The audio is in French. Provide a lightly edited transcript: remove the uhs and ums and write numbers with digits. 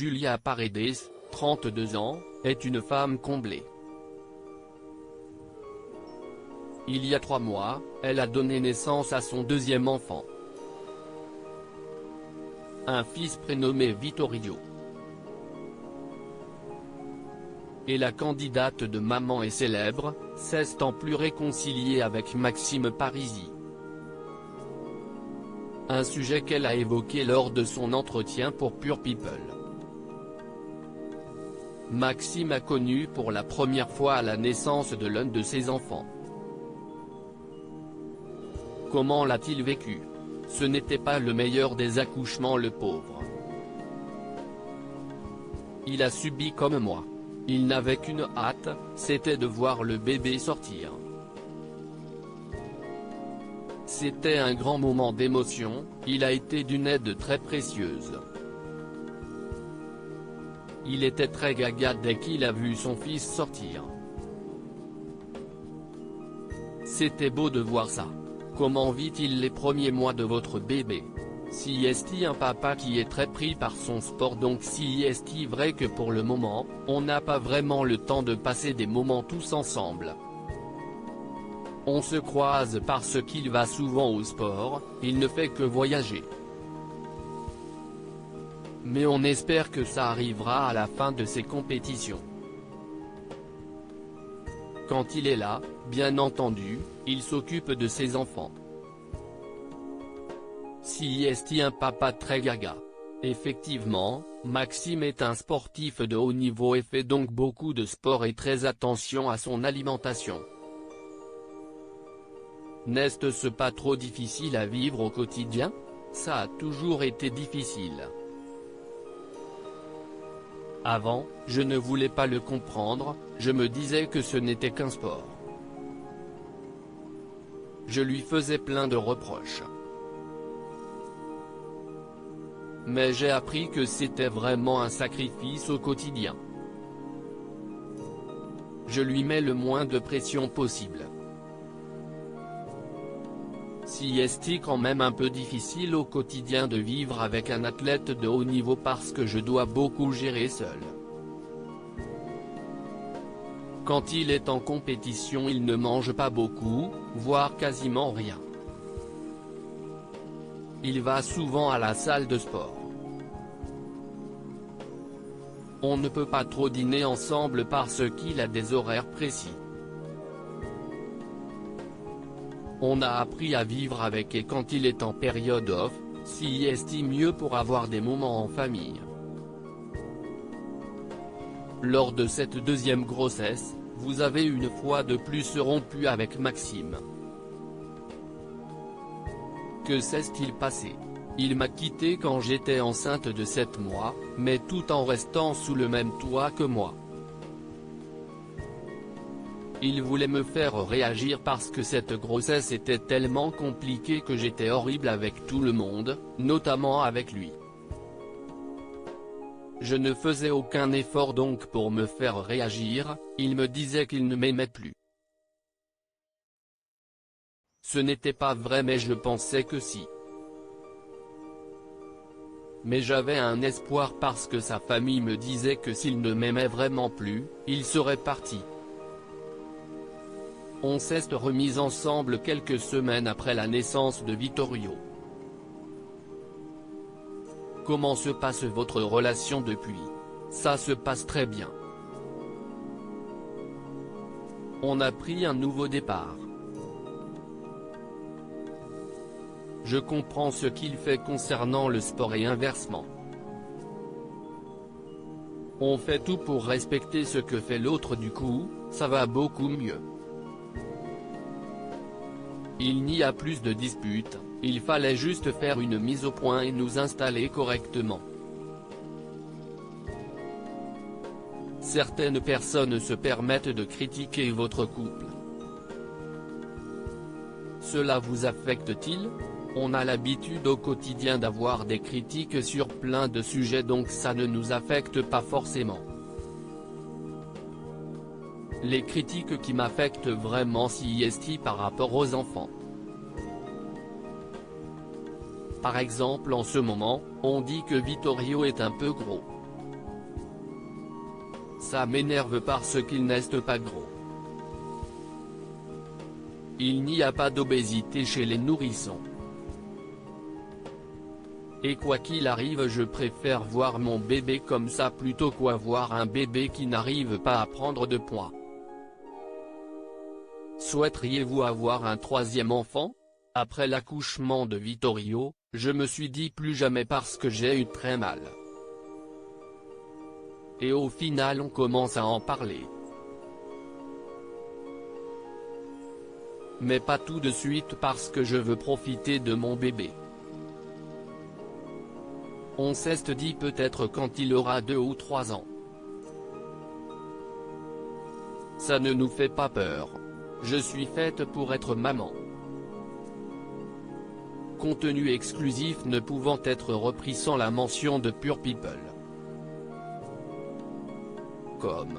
Julia Paredes, 32 ans, est une femme comblée. Il y a 3 mois, elle a donné naissance à son deuxième enfant. Un fils prénommé Vittorio. Et la candidate de Maman est célèbre, 16 ans plus réconciliée avec Maxime Parisi. Un sujet qu'elle a évoqué lors de son entretien pour Pure People. Maxime a connu pour la première fois la naissance de l'un de ses enfants. Comment l'a-t-il vécu? Ce n'était pas le meilleur des accouchements, le pauvre. Il a subi comme moi. Il n'avait qu'une hâte, c'était de voir le bébé sortir. C'était un grand moment d'émotion, il a été d'une aide très précieuse. Il était très gaga dès qu'il a vu son fils sortir. C'était beau de voir ça. Comment vit-il les premiers mois de votre bébé? Si est-il un papa qui est très pris par son sport, donc si est-il vrai que pour le moment, on n'a pas vraiment le temps de passer des moments tous ensemble. On se croise parce qu'il va souvent au sport, il ne fait que voyager. Mais on espère que ça arrivera à la fin de ses compétitions. Quand il est là, bien entendu, il s'occupe de ses enfants. Si est un papa très gaga. Effectivement, Maxime est un sportif de haut niveau et fait donc beaucoup de sport et très attention à son alimentation. N'est-ce pas trop difficile à vivre au quotidien? Ça a toujours été difficile. Avant, je ne voulais pas le comprendre, je me disais que ce n'était qu'un sport. Je lui faisais plein de reproches. Mais j'ai appris que c'était vraiment un sacrifice au quotidien. Je lui mets le moins de pression possible. Si est quand même un peu difficile au quotidien de vivre avec un athlète de haut niveau parce que je dois beaucoup gérer seul. Quand il est en compétition, il ne mange pas beaucoup, voire quasiment rien. Il va souvent à la salle de sport. On ne peut pas trop dîner ensemble parce qu'il a des horaires précis. On a appris à vivre avec et quand il est en période off, si est mieux pour avoir des moments en famille. Lors de cette deuxième grossesse, vous avez une fois de plus rompu avec Maxime. Que s'est-il passé? Il m'a quitté quand j'étais enceinte de 7 mois, mais tout en restant sous le même toit que moi. Il voulait me faire réagir parce que cette grossesse était tellement compliquée que j'étais horrible avec tout le monde, notamment avec lui. Je ne faisais aucun effort donc pour me faire réagir, il me disait qu'il ne m'aimait plus. Ce n'était pas vrai mais je pensais que si. Mais j'avais un espoir parce que sa famille me disait que s'il ne m'aimait vraiment plus, il serait parti. On s'est remis ensemble quelques semaines après la naissance de Vittorio. Comment se passe votre relation depuis? Ça se passe très bien. On a pris un nouveau départ. Je comprends ce qu'il fait concernant le sport et inversement. On fait tout pour respecter ce que fait l'autre, du coup, ça va beaucoup mieux. Il n'y a plus de disputes, il fallait juste faire une mise au point et nous installer correctement. Certaines personnes se permettent de critiquer votre couple. Cela vous affecte-t-il? On a l'habitude au quotidien d'avoir des critiques sur plein de sujets donc ça ne nous affecte pas forcément. Les critiques qui m'affectent vraiment c'est par rapport aux enfants. Par exemple en ce moment, on dit que Vittorio est un peu gros. ça m'énerve parce qu'ils n'est pas gros. Il n'y a pas d'obésité chez les nourrissons. Et quoi qu'il arrive, je préfère voir mon bébé comme ça plutôt qu'avoir un bébé qui n'arrive pas à prendre de poids. Souhaiteriez-vous avoir un troisième enfant? Après l'accouchement de Vittorio, je me suis dit plus jamais parce que j'ai eu très mal. Et au final on commence à en parler. Mais pas tout de suite parce que je veux profiter de mon bébé. On s'est dit peut-être quand il aura 2 ou 3 ans. Ça ne nous fait pas peur. Je suis faite pour être maman. Contenu exclusif ne pouvant être repris sans la mention de Pure People. Comme